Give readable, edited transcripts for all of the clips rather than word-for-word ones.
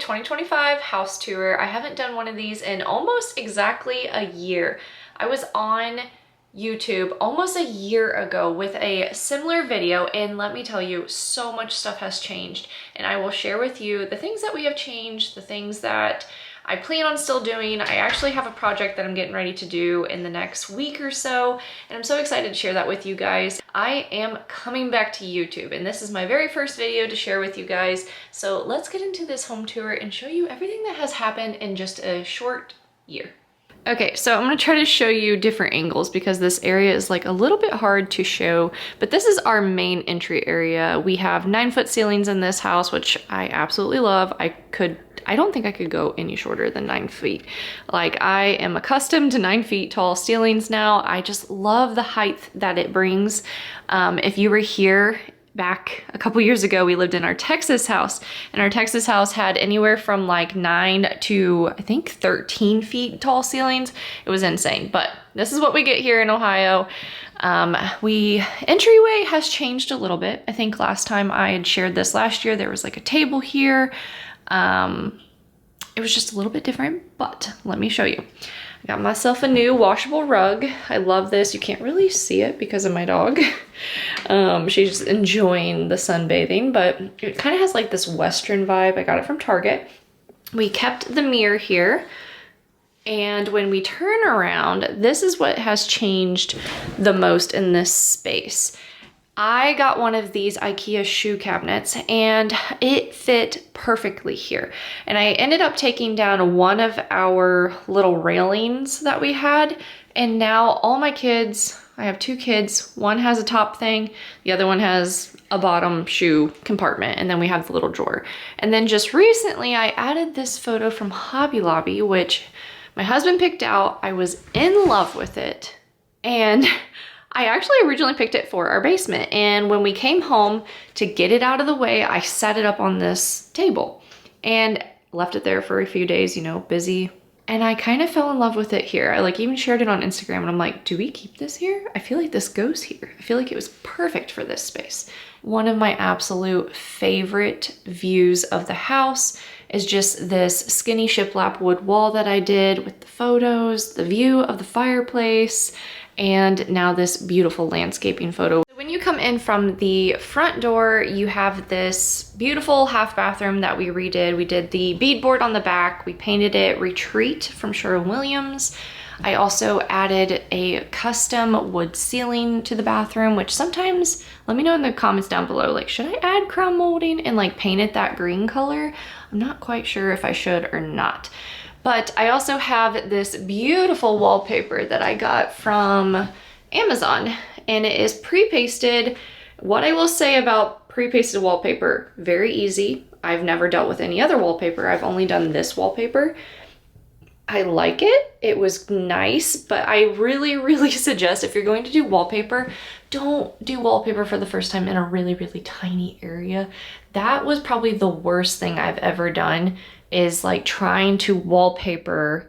2025 house tour. I haven't done one of these in almost exactly a year. I was on YouTube almost a year ago with a similar video, and let me tell you, so much stuff has changed, and I will share with you the things that we have changed, the things that I plan on still doing. I actually have a project that I'm getting ready to do in the next week or so, and I'm so excited to share that with you guys. I am coming back to YouTube, and this is my very first video to share with you guys. So let's get into this home tour and show you everything that has happened in just a short year. Okay, so I'm gonna try to show you different angles because this area is like a little bit hard to show, but this is our main entry area. We have 9-foot ceilings in this house, which I absolutely love. I don't think I could go any shorter than 9 feet. Like, I am accustomed to 9 feet tall ceilings now. I just love the height that it brings. If you were here back a couple years ago, we lived in our Texas house, and our Texas house had anywhere from like 9 to I think 13 feet tall ceilings. It was insane, but this is what we get here in Ohio. Entryway has changed a little bit. I think last time I had shared this last year, there was like a table here. It was just a little bit different, but let me show you. I got myself a new washable rug. I love this. You can't really see it because of my dog. She's enjoying the sunbathing, but it kind of has like this Western vibe. I got it from Target. We kept the mirror here. And when we turn around, this is what has changed the most in this space. I got one of these IKEA shoe cabinets and it fit perfectly here. And I ended up taking down one of our little railings that we had. And now all my kids, I have 2 kids, one has a top thing, the other one has a bottom shoe compartment, and then we have the little drawer. And then just recently I added this photo from Hobby Lobby, which my husband picked out. I was in love with it. And I actually originally picked it for our basement, and when we came home to get it out of the way, I set it up on this table and left it there for a few days, you know, busy. And I kind of fell in love with it here. I like even shared it on Instagram, and I'm like, do we keep this here? I feel like this goes here. I feel like it was perfect for this space. One of my absolute favorite views of the house is just this skinny shiplap wood wall that I did with the photos, the view of the fireplace, and now this beautiful landscaping photo. When you come in from the front door, you have this beautiful half bathroom that we redid. We did the beadboard on the back. We painted it Retreat from Sherwin-Williams. I also added a custom wood ceiling to the bathroom, which sometimes, let me know in the comments down below, like, should I add crown molding and like paint it that green color? I'm not quite sure if I should or not. But I also have this beautiful wallpaper that I got from Amazon, and it is pre-pasted. What I will say about pre-pasted wallpaper, very easy. I've never dealt with any other wallpaper. I've only done this wallpaper. I like it. It was nice, but I really, really suggest if you're going to do wallpaper, don't do wallpaper for the first time in a really, really tiny area. That was probably the worst thing I've ever done, is like trying to wallpaper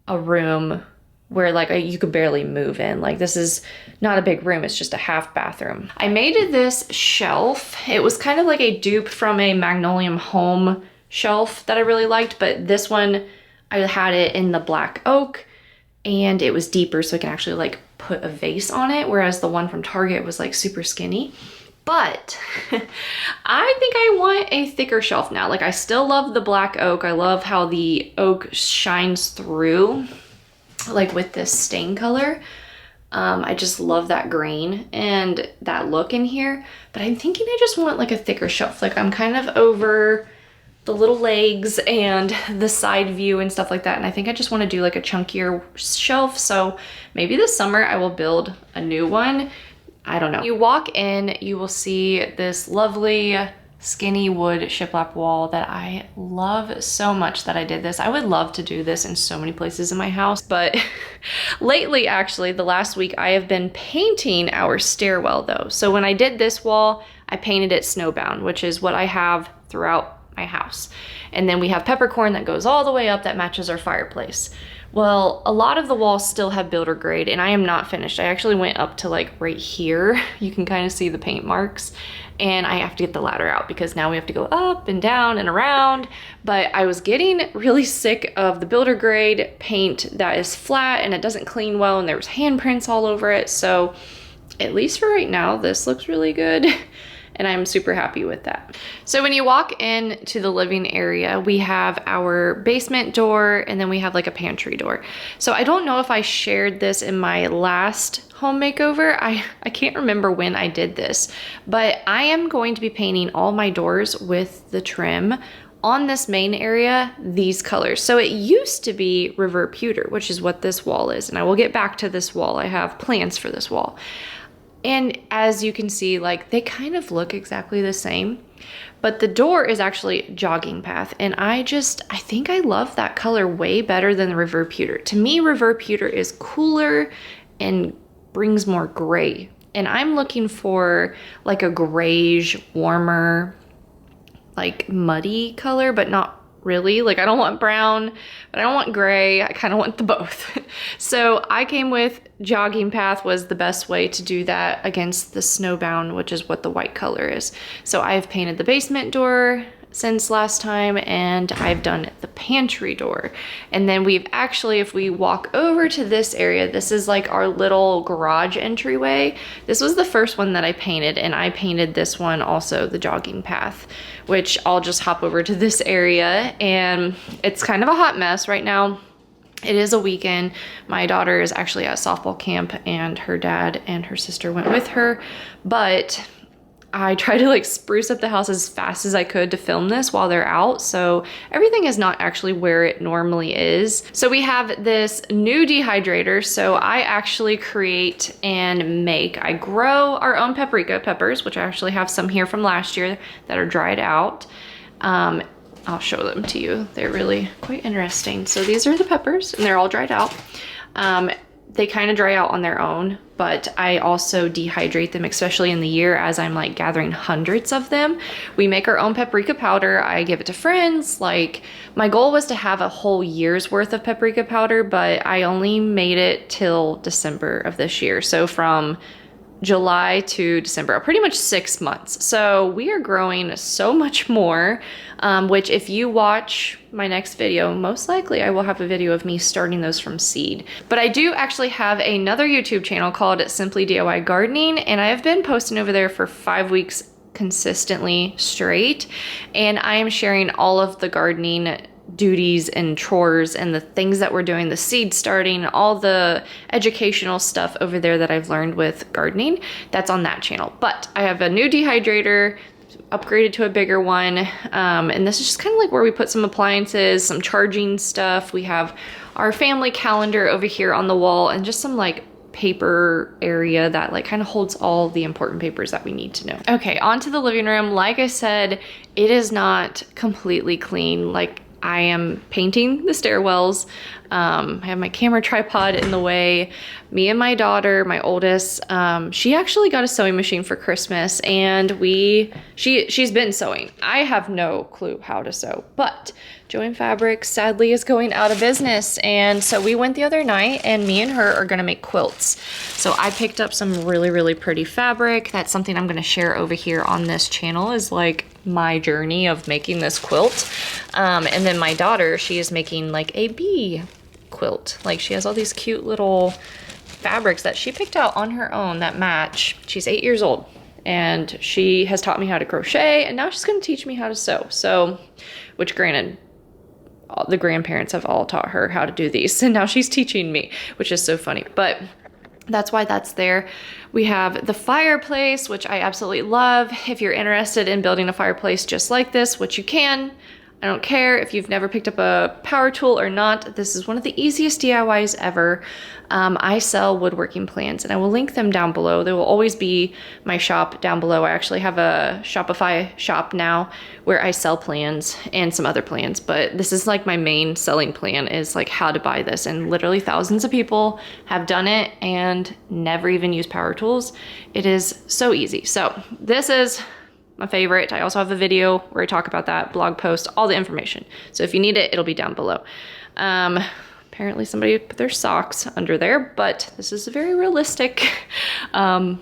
a room where like you could barely move in. Like, this is not a big room, it's just a half bathroom. I made this shelf. It was kind of like a dupe from a Magnolium Home shelf that I really liked, but this one, I had it in the black oak and it was deeper so I can actually like put a vase on it, whereas the one from Target was like super skinny. But I think I want a thicker shelf now. Like, I still love the black oak. I love how the oak shines through, like with this stain color. I just love that green and that look in here. But I'm thinking I just want like a thicker shelf. Like, I'm kind of over the little legs and the side view and stuff like that. And I think I just want to do like a chunkier shelf. So maybe this summer I will build a new one. I don't know. You walk in, you will see this lovely skinny wood shiplap wall that I love so much that I did this. I would love to do this in so many places in my house, but lately, actually, the last week, I have been painting our stairwell though. So when I did this wall, I painted it snowbound, which is what I have throughout my house. And then we have peppercorn that goes all the way up that matches our fireplace. Well, a lot of the walls still have builder grade and I am not finished. I actually went up to like right here. You can kind of see the paint marks and I have to get the ladder out because now we have to go up and down and around. But I was getting really sick of the builder grade paint that is flat and it doesn't clean well and there was handprints all over it. So at least for right now, this looks really good. And I'm super happy with that. So when you walk into the living area, we have our basement door and then we have like a pantry door. So I don't know if I shared this in my last home makeover. I can't remember when I did this, but I am going to be painting all my doors with the trim on this main area, these colors. So it used to be revert pewter, which is what this wall is. And I will get back to this wall. I have plans for this wall. And as you can see, like they kind of look exactly the same, but the door is actually jogging path. And I think I love that color way better than the revert pewter. To me, revert pewter is cooler and brings more gray. And I'm looking for like a grayish, warmer, like muddy color, but not really. Like I don't want brown, but I don't want gray. I kind of want the both. So I came with jogging path was the best way to do that against the snowbound, which is what the white color is. So I've painted the basement door since last time and I've done the pantry door. And then we've actually, if we walk over to this area, this is like our little garage entryway. This was the first one that I painted and I painted this one also, the jogging path, which I'll just hop over to this area and it's kind of a hot mess right now. It is a weekend. My daughter is actually at softball camp and her dad and her sister went with her, but I try to like spruce up the house as fast as I could to film this while they're out. So everything is not actually where it normally is. So we have this new dehydrator. So I actually create and make, I grow our own paprika peppers, which I actually have some here from last year that are dried out. I'll show them to you. They're really quite interesting. So these are the peppers and they're all dried out. They kind of dry out on their own, but I also dehydrate them, especially in the year as I'm like gathering hundreds of them. We make our own paprika powder. I give it to friends. Like my goal was to have a whole year's worth of paprika powder, but I only made it till December of this year. So from July to December, pretty much 6 months. So we are growing so much more, which if you watch my next video, most likely I will have a video of me starting those from seed. But I do actually have another YouTube channel called Simply DIY Gardening, and I have been posting over there for 5 weeks consistently straight. And I am sharing all of the gardening duties and chores and the things that we're doing, the seed starting, all the educational stuff over there that I've learned with gardening. That's on that channel. But I have a new dehydrator, upgraded to a bigger one. And this is just kind of like where we put some appliances, some charging stuff. We have our family calendar over here on the wall and just some like paper area that like kind of holds all the important papers that we need to know. Okay, on to the living room. Like I said, it is not completely clean. Like I am painting the stairwells. I have my camera tripod in the way. Me and my daughter, my oldest, she actually got a sewing machine for Christmas and she's been sewing. I have no clue how to sew, but Joann Fabrics sadly is going out of business. And so we went the other night and me and her are gonna make quilts. So I picked up some really, really pretty fabric. That's something I'm gonna share over here on this channel, is like my journey of making this quilt. And then my daughter, she is making like a bee quilt. Like she has all these cute little fabrics that she picked out on her own that match. She's 8 years old and she has taught me how to crochet and now she's gonna teach me how to sew. So, which granted, the grandparents have all taught her how to do these and now she's teaching me, which is so funny. But that's why that's there. We have the fireplace, which I absolutely love. If you're interested in building a fireplace just like this, which you can, I don't care if you've never picked up a power tool or not, this is one of the easiest DIYs ever. I sell woodworking plans and I will link them down below. There will always be my shop down below. I actually have a Shopify shop now where I sell plans and some other plans, but this is like my main selling plan, is like how to buy this. And literally thousands of people have done it and never even used power tools. It is so easy. So this is my favorite. I also have a video where I talk about that, blog post, all the information. So if you need it, it'll be down below. Apparently somebody put their socks under there, but this is a very realistic home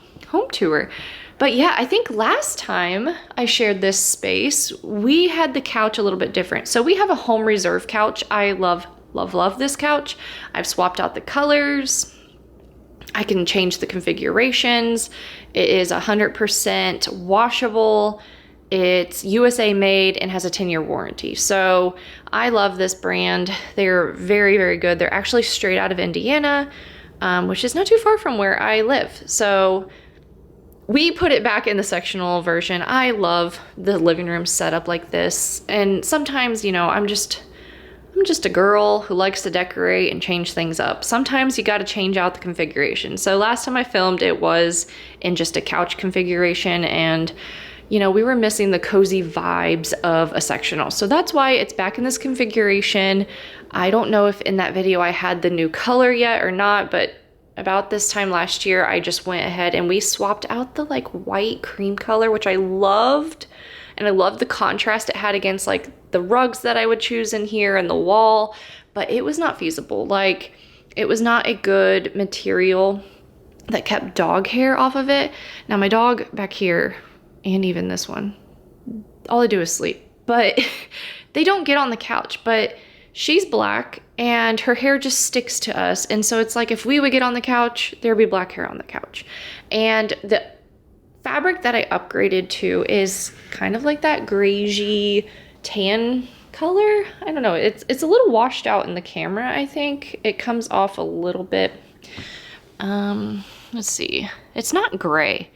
tour. But yeah, I think last time I shared this space, we had the couch a little bit different. So we have a home reserve couch. I love, love, love this couch. I've swapped out the colors. I can change the configurations. It is 100% washable. It's USA made and has a 10-year warranty. So I love this brand. They're very, very good. They're actually straight out of Indiana, which is not too far from where I live. So we put it back in the sectional version. I love the living room setup like this. And sometimes, you know, I'm just a girl who likes to decorate and change things up. Sometimes you got to change out the configuration. So last time I filmed, it was in just a couch configuration, and you know, we were missing the cozy vibes of a sectional. So that's why it's back in this configuration. I don't know if in that video I had the new color yet or not, but about this time last year, I just went ahead and we swapped out the like white cream color, which I loved. And I loved the contrast it had against like the rugs that I would choose in here and the wall, but it was not feasible. Like, it was not a good material that kept dog hair off of it. Now my dog back here, and even this one, all I do is sleep, but they don't get on the couch. But she's black and her hair just sticks to us. And so it's like, if we would get on the couch, there'd be black hair on the couch. And the fabric that I upgraded to is kind of like that grayy tan color. I don't know, it's a little washed out in the camera. I think it comes off a little bit, let's see, it's not gray,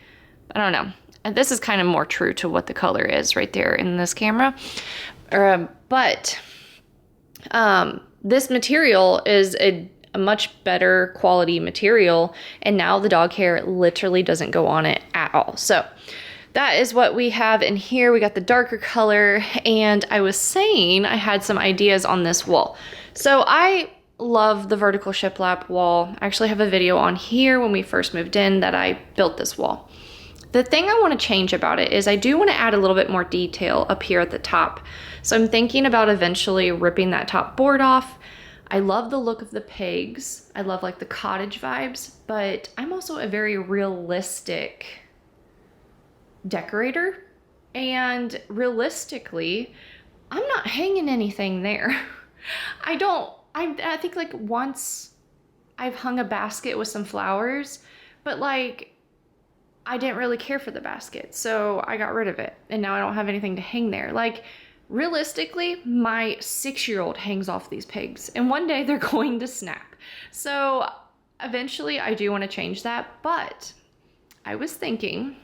I don't know. And this is kind of more true to what the color is right there in this camera. But this material is a much better quality material, and now the dog hair literally doesn't go on it at all. So that is what we have in here. We got the darker color, and I was saying I had some ideas on this wall. So I love the vertical shiplap wall. I actually have a video on here when we first moved in that I built this wall. The thing I want to change about it is I do want to add a little bit more detail up here at the top. So I'm thinking about eventually ripping that top board off. I love the look of the pegs. I love like the cottage vibes, but I'm also a very realistic decorator. And realistically, I'm not hanging anything there. I think like once I've hung a basket with some flowers, but like, I didn't really care for the basket, so I got rid of it, and now I don't have anything to hang there. Like, realistically, my 6-year-old hangs off these pigs, and one day they're going to snap. So eventually I do want to change that, but I was thinking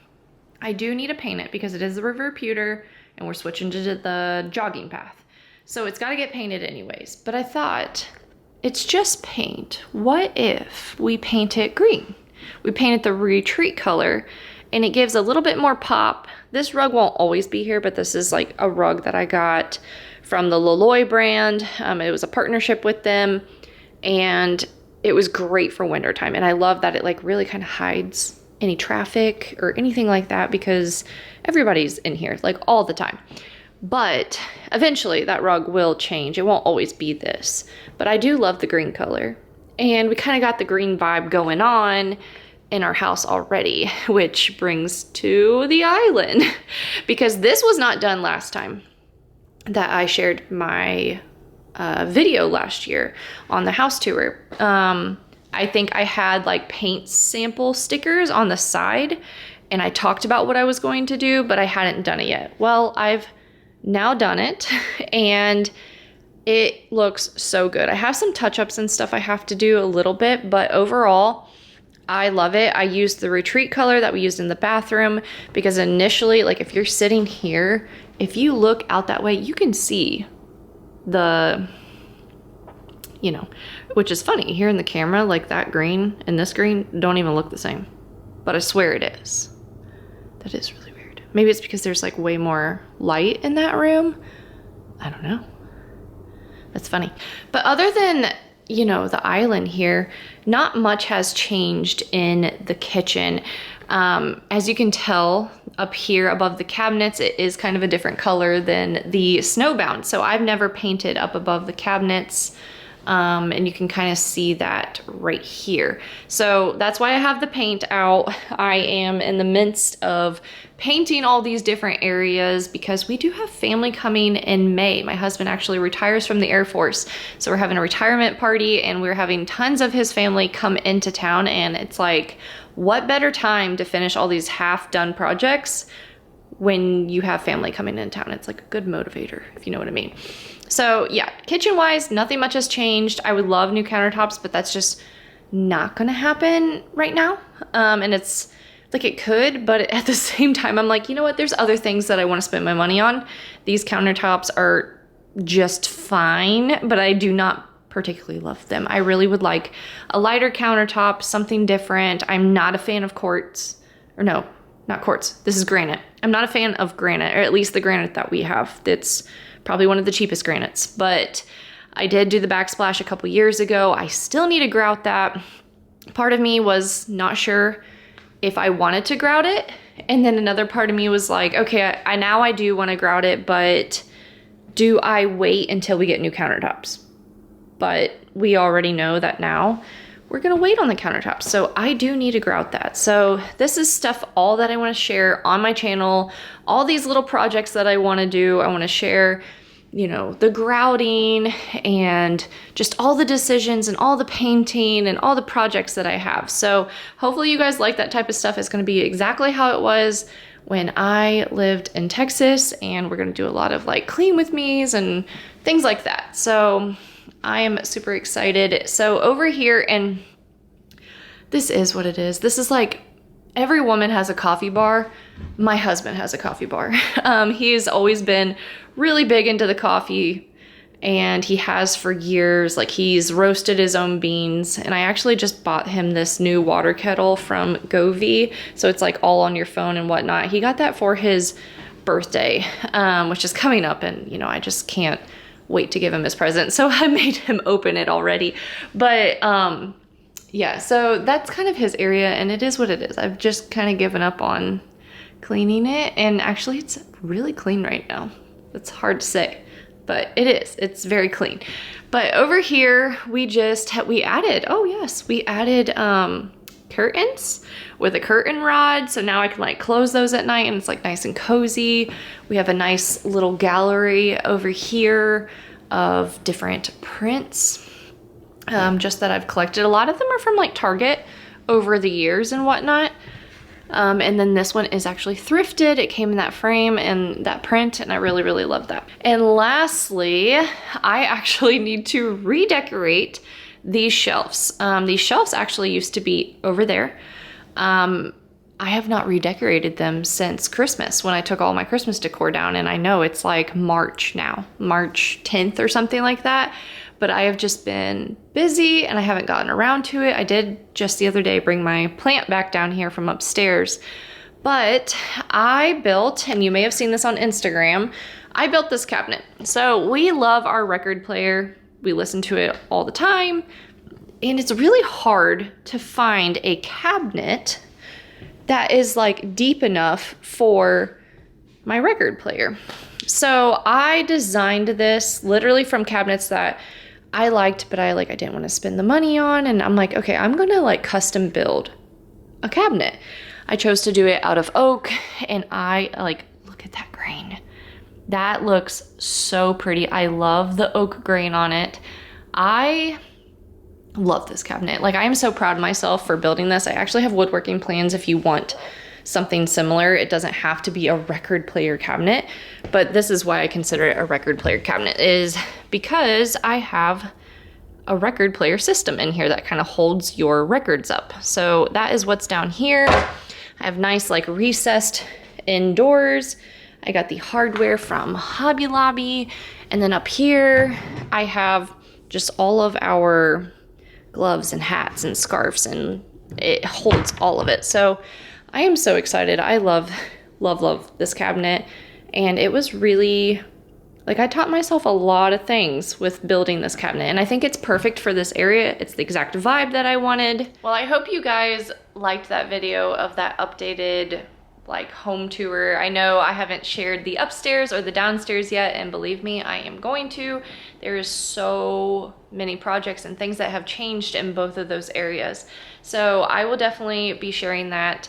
I do need to paint it because it is the river pewter, and we're switching to the jogging path. So it's got to get painted anyways, but I thought, it's just paint. What if we paint it green? We painted the retreat color, and it gives a little bit more pop. This rug won't always be here, but this is like a rug that I got from the Laloy brand. It was a partnership with them, and it was great for wintertime. And I love that it like really kind of hides any traffic or anything like that, because everybody's in here like all the time. But eventually that rug will change. It won't always be this, but I do love the green color. And we kind of got the green vibe going on in our house already, which brings to the island, because this was not done last time that I shared my video last year on the house tour. I think I had like paint sample stickers on the side, and I talked about what I was going to do, but I hadn't done it yet. Well, I've now done it, and it looks so good. I have some touch-ups and stuff I have to do a little bit, but overall, I love it. I used the retreat color that we used in the bathroom because initially, like if you're sitting here, if you look out that way, you can see the, you know, which is funny. Here in the camera, like that green and this green don't even look the same, but I swear it is. That is really weird. Maybe it's because there's like way more light in that room. I don't know. That's funny. But other than, you know, the island here, not much has changed in the kitchen. As you can tell up here above the cabinets, it is kind of a different color than the snowbound. So I've never painted up above the cabinets. And you can kind of see that right here. So that's why I have the paint out. I am in the midst of painting all these different areas because we do have family coming in May. My husband actually retires from the Air Force. So we're having a retirement party and we're having tons of his family come into town, and it's like, what better time to finish all these half done projects when you have family coming in town? It's like a good motivator, if you know what I mean. So yeah, kitchen wise, nothing much has changed. I would love new countertops, but that's just not gonna happen right now. And it's like, it could, but at the same time, I'm like, you know what? There's other things that I wanna spend my money on. These countertops are just fine, but I do not particularly love them. I really would like a lighter countertop, something different. I'm not a fan of quartz, or no, not quartz. This is granite. I'm not a fan of granite, or at least the granite that we have. That's probably one of the cheapest granites, but I did do the backsplash a couple years ago. I still need to grout that. Part of me was not sure if I wanted to grout it. And then another part of me was like, okay, now I do want to grout it, but do I wait until we get new countertops? But we already know that now we're gonna wait on the countertops. So I do need to grout that. So this is stuff all that I wanna share on my channel, all these little projects that I wanna do. I wanna share, you know, the grouting and just all the decisions and all the painting and all the projects that I have. So hopefully you guys like that type of stuff. It's gonna be exactly how it was when I lived in Texas, and we're gonna do a lot of like clean with me's and things like that. So I am super excited. So over here, and this is what it is. This is like, every woman has a coffee bar. My husband has a coffee bar. He's always been really big into the coffee, and he has for years. Like, he's roasted his own beans, and I actually just bought him this new water kettle from Govee. So it's like all on your phone and whatnot. He got that for his birthday, which is coming up, and you know, I just can't wait to give him his present. So I made him open it already. But yeah, so that's kind of his area, and it is what it is. I've just kind of given up on cleaning it, and actually it's really clean right now. It's hard to say, but it is. It's very clean. But over here, we added, oh yes, we added curtains with a curtain rod. So now I can like close those at night, and it's like nice and cozy. We have a nice little gallery over here of different prints, just that I've collected. A lot of them are from like Target over the years and whatnot. And then this one is actually thrifted. It came in that frame and that print, and I really, really love that. And lastly, I actually need to redecorate these shelves. These shelves actually used to be over there. I have not redecorated them since Christmas, when I took all my Christmas decor down, and I know it's like March now, March 10th or something like that. But I have just been busy and I haven't gotten around to it. I did just the other day bring my plant back down here from upstairs. But I built, and you may have seen this on Instagram, I built this cabinet. So we love our record player. We listen to it all the time. And it's really hard to find a cabinet that is like deep enough for my record player. So I designed this literally from cabinets that I liked, but I didn't want to spend the money on. And I'm like, okay, I'm gonna like custom build a cabinet. I chose to do it out of oak, and I like, look at that grain. That looks so pretty. I love the oak grain on it. I love this cabinet. Like, I am so proud of myself for building this. I actually have woodworking plans if you want something similar. It doesn't have to be a record player cabinet, but this is why I consider it a record player cabinet, is because I have a record player system in here that kind of holds your records up. So that is what's down here. I have nice like recessed indoors. I got the hardware from Hobby Lobby. And then up here, I have just all of our gloves and hats and scarves, and it holds all of it. So I am so excited. I love, love, love this cabinet. And it was really, like, I taught myself a lot of things with building this cabinet, and I think it's perfect for this area. It's the exact vibe that I wanted. Well, I hope you guys liked that video of that updated like home tour. I know I haven't shared the upstairs or the downstairs yet, and believe me, I am going to. There's so many projects and things that have changed in both of those areas. So I will definitely be sharing that.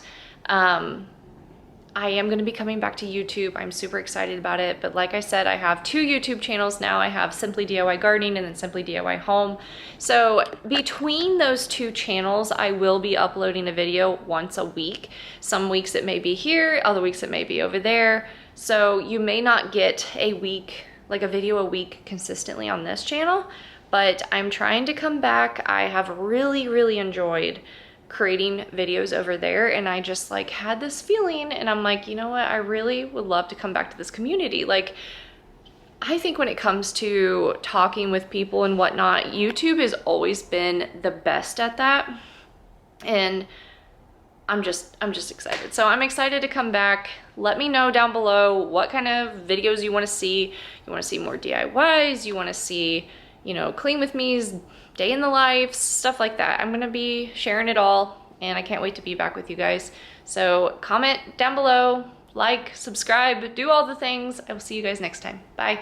I am going to be coming back to YouTube. I'm super excited about it. But like I said, I have 2 YouTube channels now. I have Simply DIY Gardening and then Simply DIY Home. So between those 2 channels, I will be uploading a video once a week. Some weeks it may be here, other weeks it may be over there. So you may not get a week, like a video a week consistently on this channel, but I'm trying to come back. I have really enjoyed creating videos over there, and I just like had this feeling, and I'm like, you know what, I really would love to come back to this community. Like, I think when it comes to talking with people and whatnot, YouTube has always been the best at that, and I'm just excited. So I'm excited to come back. Let me know down below what kind of videos you want to see. You want to see more DIYs, you want to see, you know, clean with me's, day in the life, stuff like that. I'm gonna be sharing it all, and I can't wait to be back with you guys. So comment down below, like, subscribe, do all the things. I will see you guys next time. Bye.